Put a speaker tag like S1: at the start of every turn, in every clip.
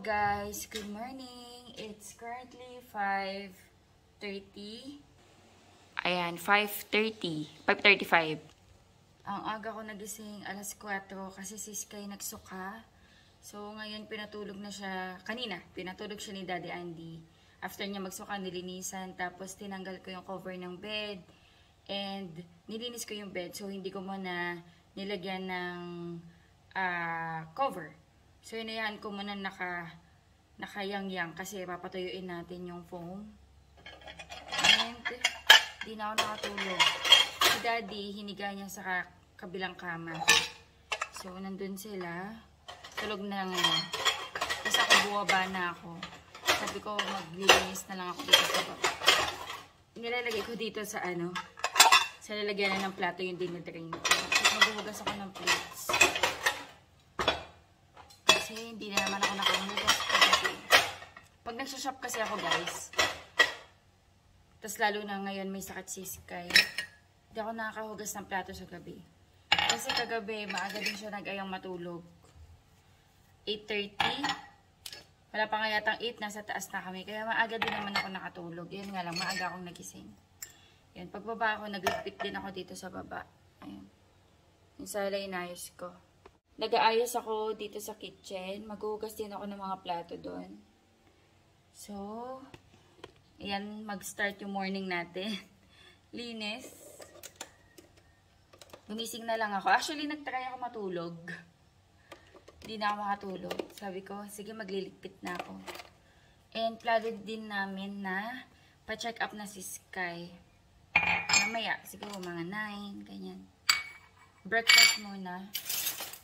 S1: Guys, good morning. It's currently 5:30. Ayan, 5:35. Ang aga ko nagising, alas 4 kasi si Sky nagsuka. So, ngayon pinatulog na siya. Kanina, pinatulog siya ni Daddy Andy. After niya magsuka, nilinisan. Tapos, tinanggal ko yung cover ng bed. And, nilinis ko yung bed. So, hindi ko muna nilagyan ng cover. So, hinayaan ko muna nakayang-yang kasi papatuyuin natin yung foam. And, di na ako nakatulog. Si Daddy, hiniga niya sa kabilang kama. So, nandun sila. Tulog na lang yun. Tapos ako, buwaba na ako. Sabi ko, maglilinis na lang ako dito sa baba. Nilalagay ko dito sa sa lalagyan ng plato yung dinidrain ko. Tapos maghuhugas ako ng plates. Kasi hindi na naman ako nakahugas. Pag nagsashop kasi ako, guys, tapos lalo na ngayon may sakit si Sky, hindi ako nakakahugas ng plato sa gabi. Kasi kagabi, maaga din siya nag-ayang matulog. 8:30. Wala pa nga yatang 8, nasa taas na kami. Kaya maaga din naman ako nakatulog. Yan nga lang, maaga akong nagising. Yan, pagbaba ako, nagligpit din ako dito sa baba. Ayan. Yung sala inayos ko. Nag-aayos ako dito sa kitchen. Maghuhugas din ako ng mga plato doon. So, ayan, mag-start yung morning natin. Linis. Gumising na lang ako. Actually, nag-try ako matulog. Hindi na ako makatulog. Sabi ko, sige, magliligpit na ako. And, plano din namin na pa-check up na si Sky. Mamaya, siguro mga 9, ganyan. Breakfast muna.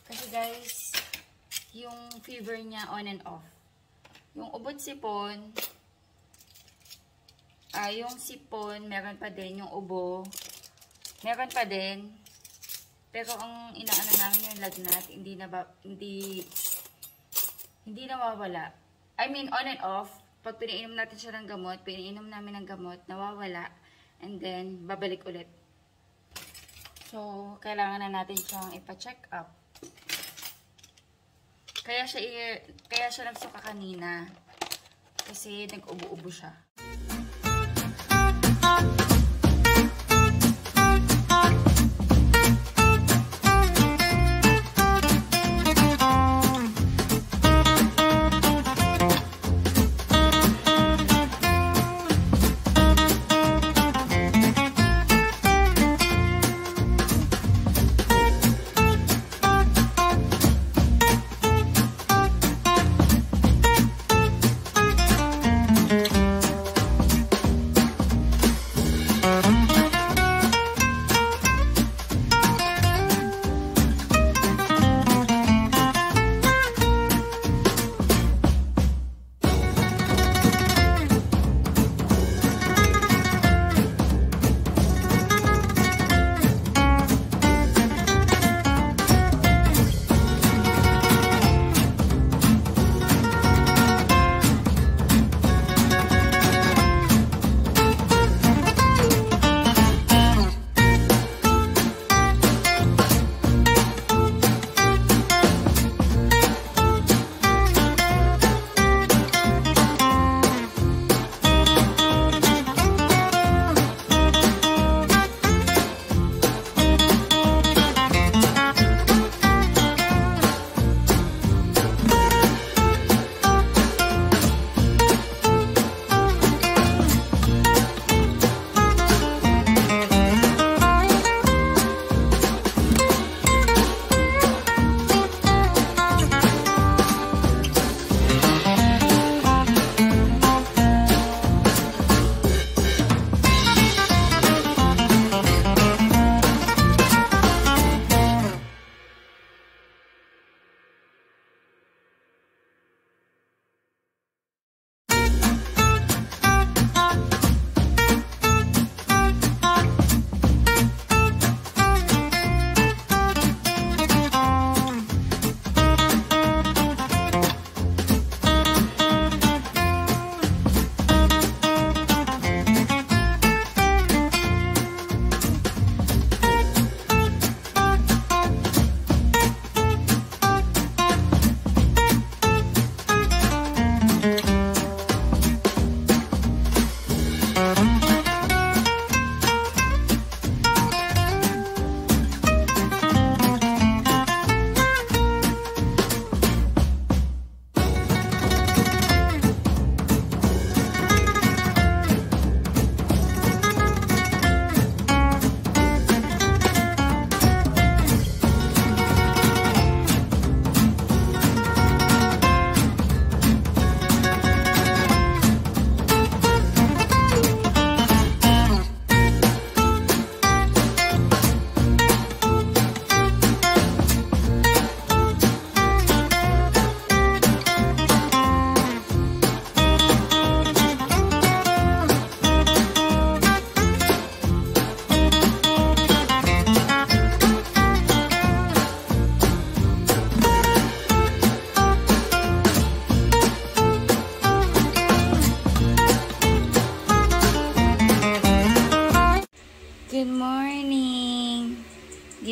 S1: Kasi guys, yung fever niya on and off. Yung ubod sipon, yung sipon, meron pa din. Yung ubo, meron pa din. Pero ang inaano namin yung lagnat, hindi nawawala. I mean, on and off. Pag pinainom natin siya ng gamot, pinainom namin ng gamot, nawawala. And then, babalik ulit. So, kailangan na natin siyang ipa-check up. Kaya siya nagsuka kanina. Kasi nag-ubo-ubo siya.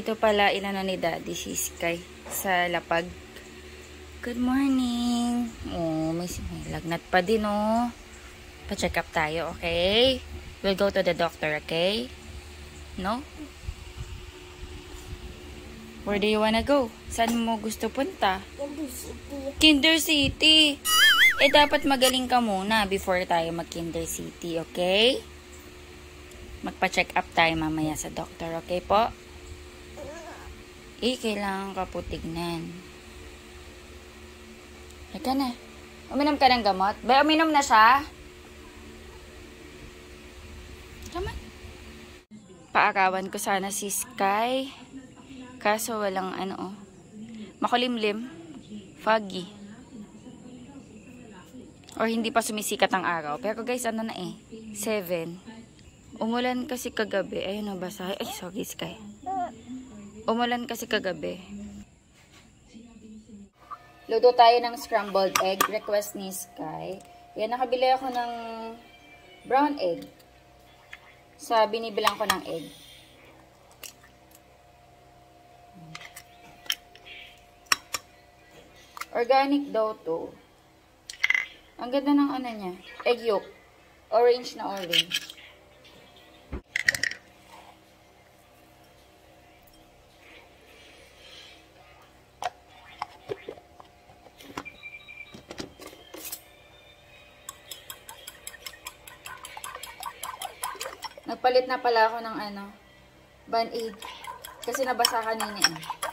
S1: Dito pala inano ni Daddy si Sky sa lapag. Good morning. Oh, may lagnat pa din oh. Pa-check up tayo, okay? We'll go to the doctor, okay? No? Where do you wanna go? Saan mo gusto punta?
S2: Kinder City.
S1: Kinder City. Eh, dapat magaling ka muna before tayo mag-Kinder City, okay? Magpa-check up tayo mamaya sa doctor, okay po? Kailangan ka po tignan. Ika na. Uminom ka ng gamot? Be, uminom na siya? Come on. Paarawan ko sana si Sky. Kaso walang makulimlim. Foggy. Or hindi pa sumisikat ang araw. Pero guys, 7. Umulan kasi kagabi. Ayun o, basa. Ay, sorry Sky. Umulan kasi kagabi. Luto tayo ng scrambled egg. Request ni Sky. Yan, nakabili ako ng brown egg. Sa binibilang ko ng egg. Organic daw to. Ang ganda ng niya. Egg yolk. Orange na orange. Nagpalit na pala ako ng Band-Aid. Kasi nabasa kanina eh.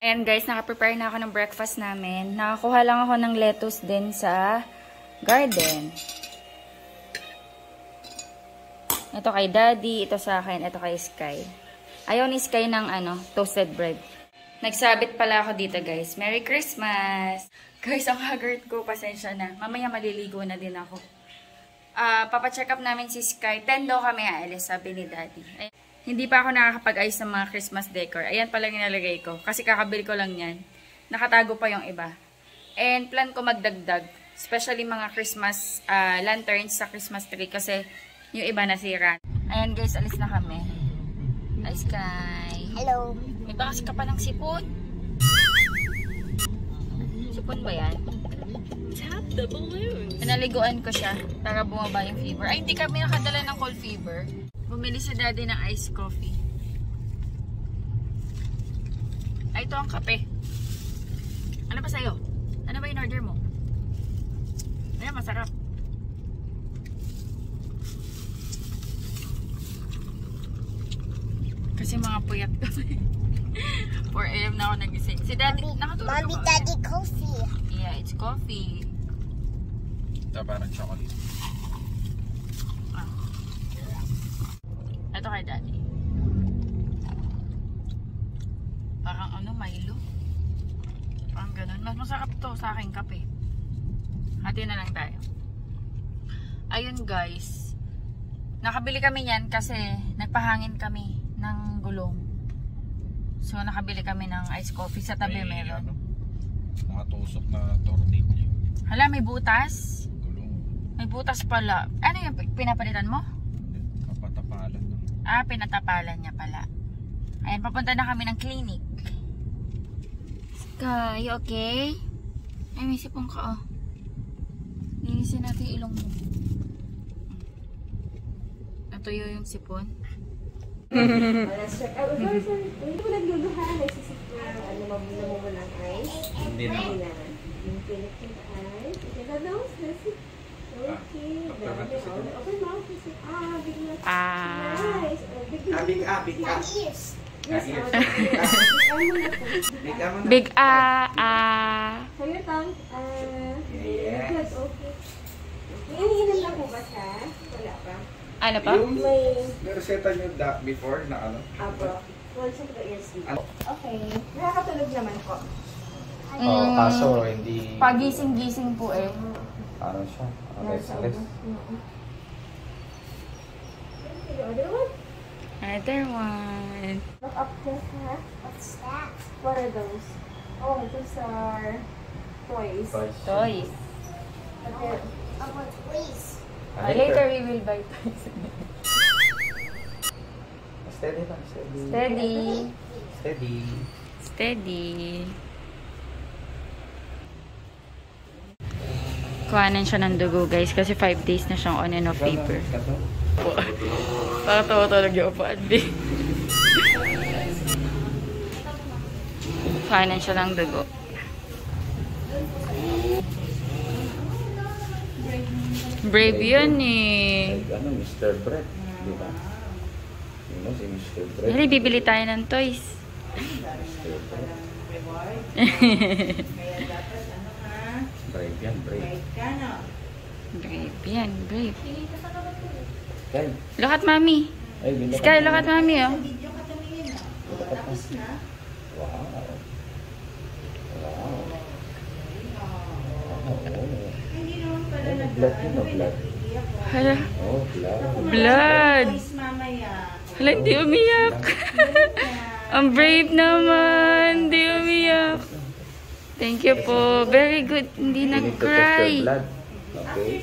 S1: Ayan guys, nakaprepare na ako ng breakfast namin. Nakakuha lang ako ng lettuce din sa garden. Ito kay Daddy, ito sa akin, ito kay Sky. Ayaw ni Sky ng toasted bread. Nagsabit pala ako dito guys. Merry Christmas! Guys, ang haggard ko, pasensya na. Mamaya maliligo na din ako. Papacheck up namin si Sky. 10 daw kami aalis, sabi ni Daddy. Ayan. Hindi pa ako nakakapag-ayos ng mga Christmas decor. Ayan pala nilalagay ko. Kasi kakabili ko lang yan. Nakatago pa yung iba. And plan ko magdagdag. Especially mga Christmas lanterns sa Christmas tree. Kasi yung iba nasira. Ayan guys, alis na kami. Hi, Sky.
S2: Hello.
S1: May bakas ka pa ng sipon. Sipon ba yan?
S2: Tap the balloon.
S1: Pinaliguan ko siya para bumaba yung fever. Ay, hindi kami nakadala ng cold fever. Bumili si daddy ng iced coffee. Ay, ito ang kape. Ano ba sa'yo? Ano ba in-order mo? Ayan, masarap. Kasi mga puyat kami. 4 AM na ako nagising. Si daddy, nakatulog ka
S2: Mommy,
S1: ba?
S2: Daddy, coffee.
S1: Yeah, it's coffee.
S3: Taba ng chocolate.
S1: Ah. Ito kay daddy. Parang ano, Milo. Parang ganun. Mas masarap to sa akin kape. Hati na lang tayo. Ayun guys. Nakabili kami niyan kasi nagpahangin kami ng gulong. So nakabili kami ng iced coffee sa tabi meron.
S3: Ano, nakatusok na tornilyo.
S1: Hala, may butas.
S3: Gulong.
S1: May butas pala. Ano yung pinapalitan mo?
S3: Kapatapalan lang.
S1: Ah, pinatapalan niya pala. Ayan, papunta na kami ng clinic. Sky, okay? Ay, may sipong ka, oh. Linisin natin yung ilong mo. Natuyo yung sipon.
S4: Sorry. Hindi mo nagluluha. Nagsisip na mamuna mo ng ice.
S3: Hindi na.
S4: Hindi na. Yung pilit yung ice. Okay, the nose. That's it. Okay. Open mouth. Big mouth. Nice.
S3: Big
S4: Yes. Yes.
S1: Big
S4: So your tongue.
S3: Yes.
S4: Good. Okay. May iniinom na po ba siya? Wala pa.
S1: Ano pa?
S3: Yung
S4: May...
S3: reseta nyo before na ano?
S4: Apo. Well, sa ears.
S3: Ano?
S4: Okay. Nakakatulog naman po.
S3: Oo, kaso hindi...
S1: Pagising-gising po eh.
S3: Ano siya? Restless.
S4: The other one?
S1: Other one.
S4: Look up there, ha? What's that? What are those? Oh, those are toys.
S1: Toys.
S4: Okay.
S2: Please.
S1: Later we will buy toys.
S3: Steady lang, steady.
S1: Steady.
S3: Steady.
S1: Steady. Kuhanan siya ng dugo guys kasi 5 days na siyang on and off fever. Para tawa-tawag yung upuan, di. Kuhanan siya ng dugo. Brave yun eh.
S3: Ano, Mr. Brett, di ba? Yun mo si Mr. Brett.
S1: Dali, bibili tayo ng toys.
S3: Mr. Brett. Brave yan, brave.
S1: Brave yan, brave.
S3: Sky.
S1: Look at mommy.
S3: Ay, bilak.
S1: Sky, look at mommy oh.
S3: Wow. Wow. Oh, blood yun, no? Blood.
S1: Hala,
S3: Oh, blood.
S1: blood. Hala, hindi umiyak. Ang brave naman. Hindi umiyak. Thank you po. Very good. Hindi
S3: You need to test
S1: nag-cry.
S3: your blood. Okay.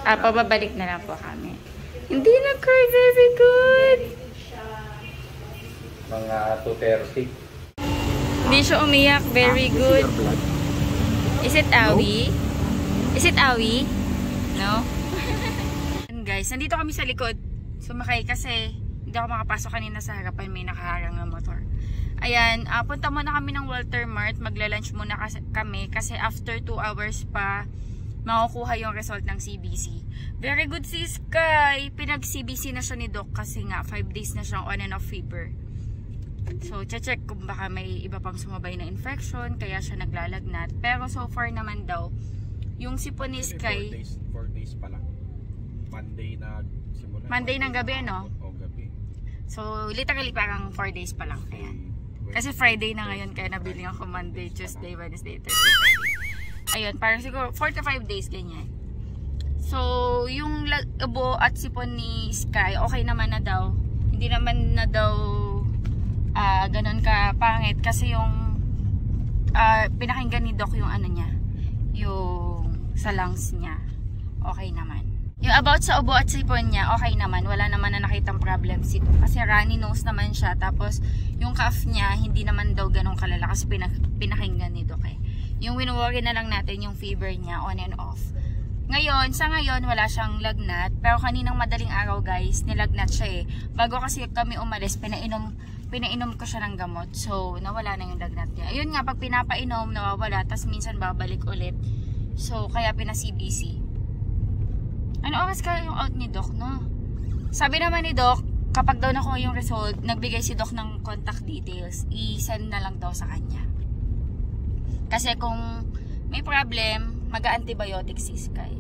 S1: Ah, pababalik na lang po kami. Hindi nag-cry. Very good.
S3: Mga 2:30.
S1: Hindi siya umiyak. Very good.
S3: Your blood.
S1: Is it Awi? Is it Awi? No? And guys, nandito kami sa likod. Sumakay kasi hindi ako makapasok kanina sa harapan. May nakaharang na motor. Ayan, punta muna kami ng Walter Mart. Magla-lunch muna kami kasi after 2 hours pa makukuha yung result ng CBC. Very good si Sky. Pinag-CBC na siya ni Doc kasi nga 5 days na siyang on and off fever. So, check kung baka may iba pang sumabay na infection kaya siya naglalagnat. Pero so far naman daw, yung sipon ni Sky,
S3: 4 days pa lang. Monday na simula.
S1: Monday ng gabi, no?
S3: O gabi.
S1: So, literally parang 4 days pa lang. Ayan. Kasi Friday na ngayon kaya nabili ako Monday, Tuesday, Wednesday, Thursday, Friday. Ayun, parang siguro 4 to 5 days ganyan. So, yung labo at sipon ni Sky, okay naman na daw. Hindi naman na daw ganun ka pangit kasi yung pinakinggan ni Doc yung ano niya, yung sa lungs niya. Okay naman. Yung about sa ubo at sipon niya, okay naman. Wala naman na nakitang problem si Doc. Kasi runny nose naman siya. Tapos, yung cough niya, hindi naman daw ganun kalala. Kasi pinakinggan ni Doc eh. Yung wino-worry na lang natin yung fever niya on and off. Ngayon, sa ngayon, wala siyang lagnat. Pero kaninang madaling araw guys, nilagnat siya eh. Bago kasi kami umalis, pinainom ko siya ng gamot. So, nawala na yung lagnat niya. Ayun nga, pag pinapainom, nawawala. Tapos minsan babalik ulit. So, kaya pina-CBC. Ano oras kaya yung out ni Doc, no? Sabi naman ni Doc, kapag daw nakuha yung result, nagbigay si Doc ng contact details. I-send na lang daw sa kanya. Kasi kung may problem, mag-antibiotic si Sky.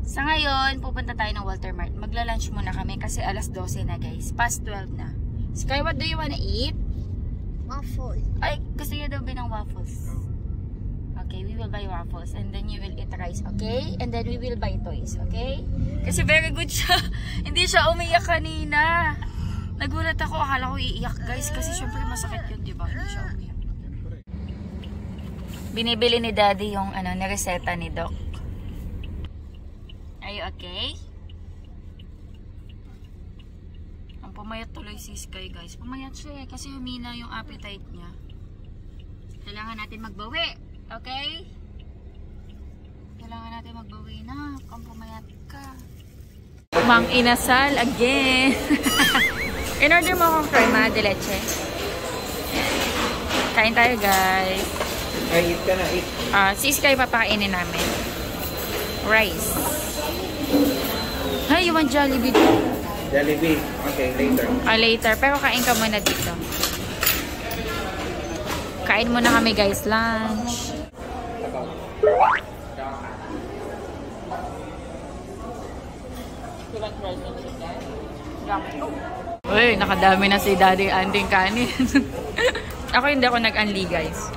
S1: Sa ngayon, pupunta tayo ng Walter Mart. Magla-lunch muna kami kasi alas 12 na guys. Past 12 na. Sky, what do you wanna eat?
S2: Waffle.
S1: Ay, gusto niya daw ng waffles. Okay, we will buy waffles and then you will eat rice, okay? And then we will buy toys, okay? Kasi very good siya. Hindi siya umiyak kanina. Nagulat ako, akala ko iiyak guys kasi syempre masakit yun, di ba? Hindi siya umiyak. Binibili ni Daddy yung nireseta ni Doc. Are you okay? Ang pumayat tuloy si Sky guys. Pumayat siya eh kasi humina yung appetite niya. Kailangan natin magbawi. Okay? Kailangan natin magbawi na. Kung pumayat ka. Mang inasal again. In-order mo akong crema de leche. Kain tayo guys.
S3: Ay, eat ka na, eat.
S1: Si Sky papakainin namin. Rice. Hi, you want Jollibee?
S3: Jollibee. Okay, later.
S1: Later. Pero kain ka muna dito. Kain muna kami guys, lunch. Uy, nakadami na si Daddy Anding kanin. Ako hindi ako nag-unli guys.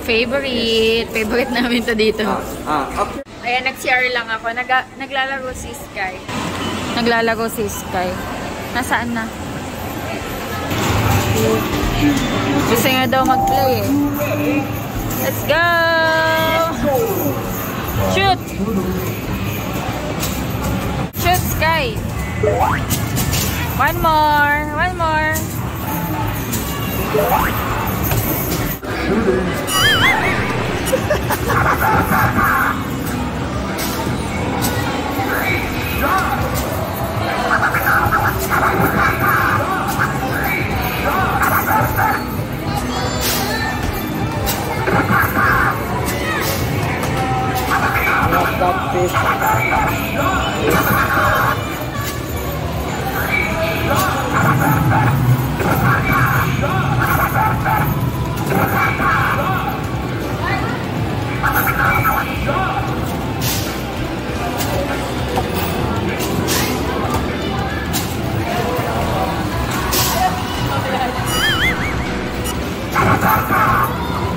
S1: Favorite namin to dito.
S3: Okay.
S1: Ayan, nag-CR lang ako. Naglalaro si Sky. Nasaan na? Gusto nga daw mag-play eh. Let's go! Shoot! Shoot, Sky! One more!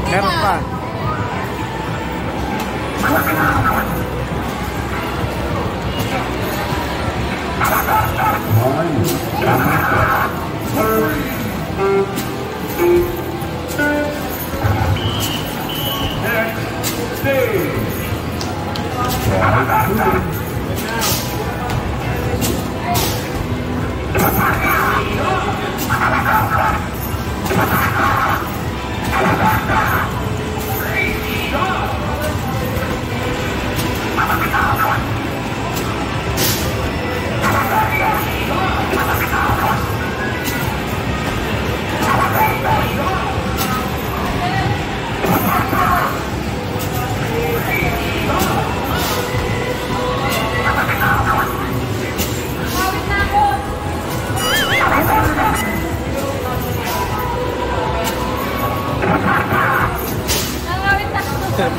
S3: Meron pa.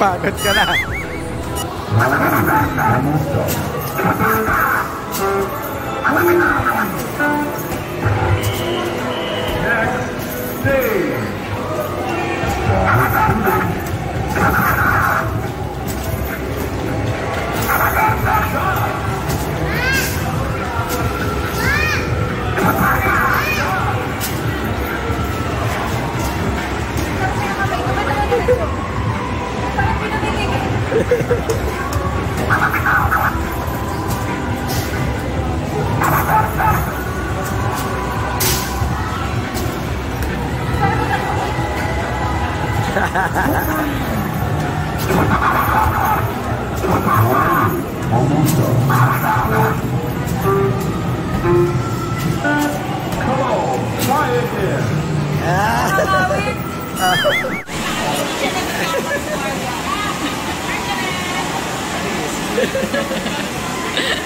S3: Pagod ka na.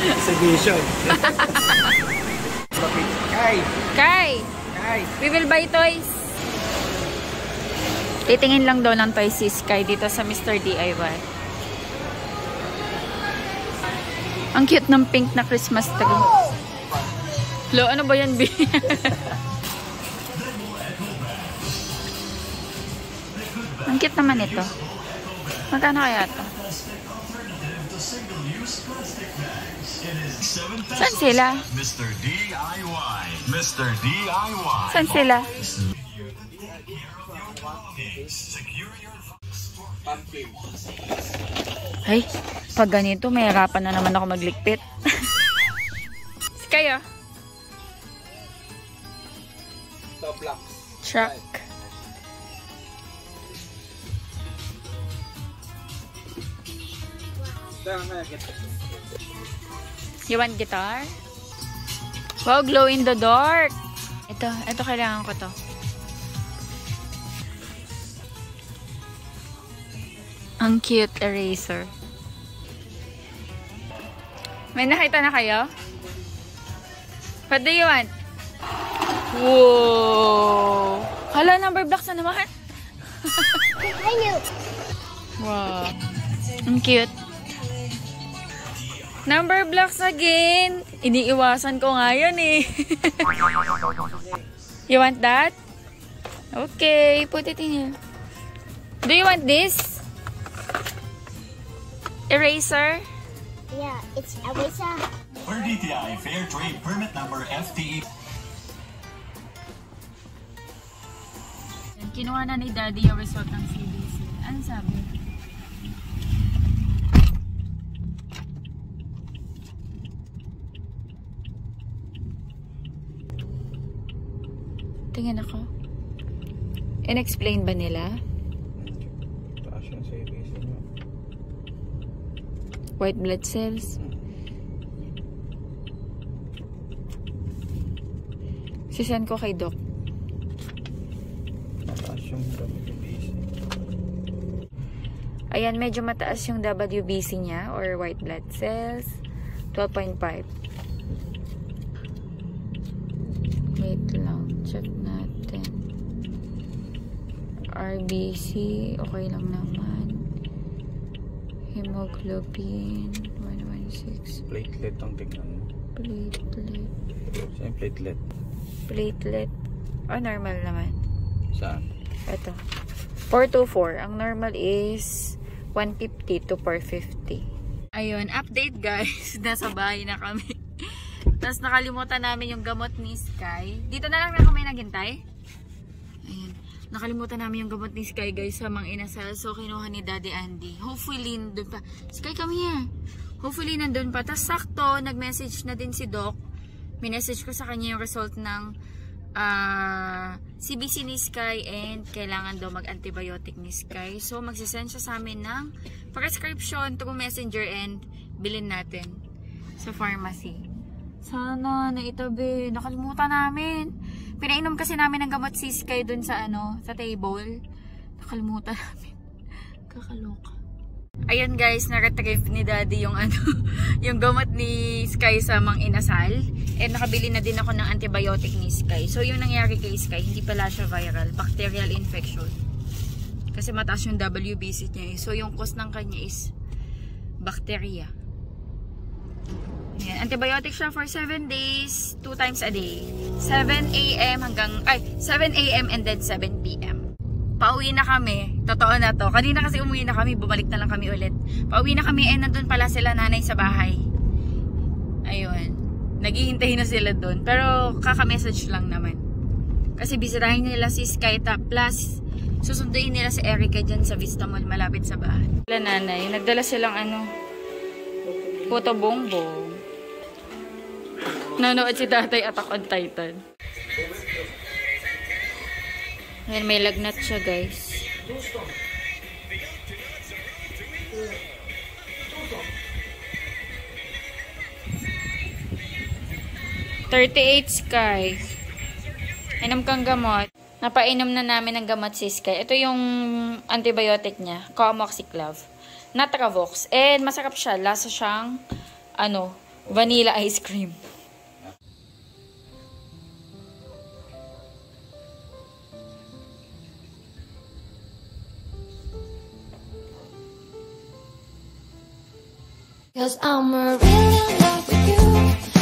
S3: Exhibition.
S1: Kai! We will buy toys. Titingin lang daw ng toys si Sky dito sa Mr. DIY. Ang cute ng pink na Christmas tree. Lo, ano ba yan, B? Ang cute naman ito. Magkano kaya ito? Saan sila?
S5: Mr. DIY. Mr. DIY.
S1: Saan sila? Ay, pag ganito, may harapan na naman ako maglikpit. Kaya? Truck. You want guitar? Wow, glow in the dark. Ito kailangan ko to. Ang cute eraser. May nakita na kayo? What do you want? Whoa! Hala, number blocks na naman. Wow. Ang cute. Number blocks again. Iniiwasan ko nga yun eh. You want that? Okay, put it in here. Do you want this? Eraser?
S2: Yeah, it's eraser.
S5: Per DTI Fair Trade Permit Number FTE.
S1: Kinuha na ni Daddy yung result ng CBC. Ano sabi? Tingin ako. In-explain ba nila?
S3: Taas yung CBC mo.
S1: White blood cells. Sisend ko kay Doc.
S3: Mataas yung WBC.
S1: Ayan, medyo mataas yung WBC niya or white blood cells. 12.5. Wait lang. Check natin. RBC. Okay lang naman. Hemoglobin. 116.
S3: Platelet ang tingnan mo.
S1: Platelet.
S3: Saan yung platelet?
S1: Platelet. Oh, normal naman.
S3: Saan?
S1: Ito. 424. Ang normal is 150 to 450. Ayun, update guys. Nasa bahay na kami. Tapos nakalimutan namin yung gamot ni Sky. Dito na lang na kami naghintay. Ayun. Nakalimutan namin yung gamot ni Sky guys sa Mang Inasal. So kinuha ni Daddy Andy. Hopefully nandun pa. Sky, come here. Hopefully nandun pa. Tapos sakto, nag-message na din si Doc. Minessage ko sa kanya yung result ng CBC ni Sky and kailangan daw mag-antibiotic ni Sky. So magsisend siya sa amin ng prescription through messenger and bilhin natin sa pharmacy. Sana naitabi. Nakalimutan namin. Pinainom kasi namin ng gamot si Sky dun sa sa table. Nakalimutan namin. Kakaloka. Ayan guys, na-retrieve ni Daddy yung yung gamot ni Sky sa Mang Inasal. And nakabili na din ako ng antibiotic ni Sky. So yung nangyari kay Sky, hindi pala siya viral, bacterial infection. Kasi mataas yung WBC niya. So yung cause ng kanya is bacteria. Ayan, antibiotic siya for 7 days, 2 times a day. 7 AM and then 7 PM. Pauwi na kami. Totoo na to. Kanina kasi umuwi na kami. Bumalik na lang kami ulit. Pauwi na kami and nandun pala sila nanay sa bahay. Ayun. Naghihintay na sila dun. Pero kaka-message lang naman. Kasi bisirahin nila si Sky plus susunduin nila si Erica dyan sa Vista Mall malapit sa bahay. Nanay, nagdala silang Puto Bongbong. Nanood si Tatay Attack on Titan. Ayan, may lagnat siya, guys. $38 Sky. Inom kang gamot. Napainom na namin ng gamot si Sky. Ito yung antibiotic niya. Comoxiclav. Natravox. And masarap siya. Lasa siyang, vanilla ice cream.
S6: Cause I'm really in love with you.